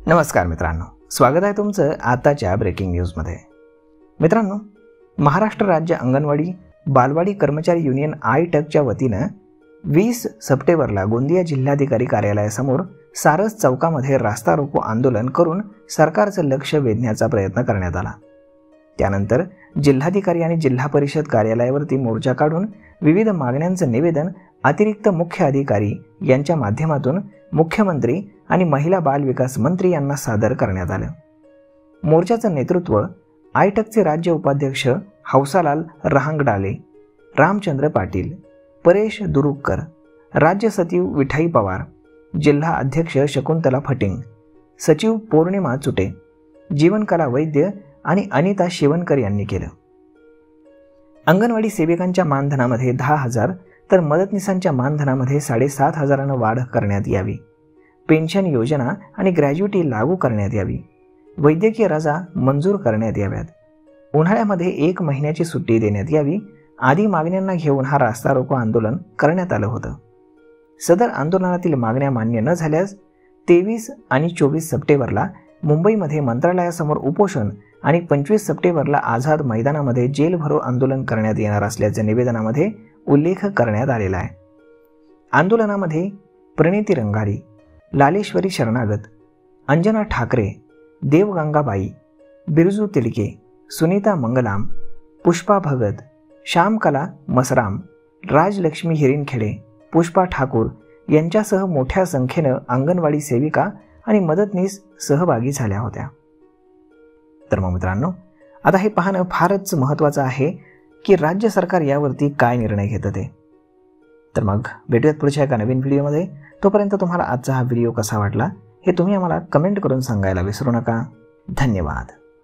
नमस्कार मित्रांनो, स्वागत आहे तुमचं आताच्या ब्रेकिंग न्यूजमध्ये। मित्रांनो, महाराष्ट्र राज्य अंगणवाडी बालवाडी कर्मचारी युनियन आयटकच्या वतीनं 20 सप्टेंबरला गोंदिया जिल्हाधिकारी कार्यालयासमोर सारस चौकामध्ये रास्ता रोको आंदोलन करून सरकारचं लक्ष वेधण्याचा प्रयत्न करण्यात आला। त्यानंतर जिल्हाधिकारी आणि जिल्हा परिषद कार्यालयावरती मोर्चा काढून विविध मागण्यांचं निवेदन अतिरिक्त मुख्य अधिकारी यांच्या माध्यमातून मुख्यमंत्री आणि महिला बाल विकास मंत्री यांना सादर करण्यात आलं। मोर्चाचं नेतृत्व आयटकचे राज्य उपाध्यक्ष हौसालाल रहांगडाले, रामचंद्र पाटील, परेश दुरुककर, राज्य सचिव विठाई पवार, जिल्हा अध्यक्ष शकुंतला फटिंग, सचिव पौर्णिमा चुटे, जीवनकला वैद्य आणि अनिता शिवनकर यांनी केलं। अंगणवाडी सेविकांच्या मानधनामध्ये 10,000 तर मदतनीसांच्या मानधनामध्ये 7,500 वाढ करण्यात यावी। पेन्शन योजना आणि ग्रॅज्युटी लागू करण्यात यावी। वैद्यकीय रजा मंजूर करण्यात याव्यात। उन्हाळ्यामध्ये 1 महिन्याची सुट्टी देण्यात यावी आदी मागण्यांना घेऊन हा रास्ता रोको आंदोलन करण्यात आलं होतं। सदर आंदोलनातील मागण्या मान्य न झाल्यास 23 आणि 24 सप्टेंबरला मुंबईमध्ये मंत्रालयासमोर उपोषण आणि 25 सप्टेंबरला आझाद मैदानामध्ये जेल भरो आंदोलन करण्यात येणार असल्याच्या निवेदनामध्ये उल्लेख करण्यात आलेला आहे। आंदोलनामध्ये प्रणिती रंगारी, लालेश्वरी शरणागत, अंजना ठाकरे, देवगंगाबाई, बिरजू तिडके, सुनीता मंगलाम, पुष्पा भगत, श्यामकला मसराम, राजलक्ष्मी हिरिनखेडे, पुष्पा ठाकूर यांच्यासह मोठ्या संख्येनं अंगणवाडी सेविका आणि मदतनीस सहभागी झाल्या होत्या। तर मग मित्रांनो, आता हे पाहणं फारच महत्त्वाचं आहे की राज्य सरकार यावरती काय निर्णय घेतं ते। तर मग भेटूयात पुढच्या एका नवीन व्हिडिओमध्ये। तोपर्यंत तुम्हाला आजचा हा व्हिडिओ कसा वाटला हे तुम्ही आम्हाला कमेंट करून सांगायला विसरू नका। धन्यवाद।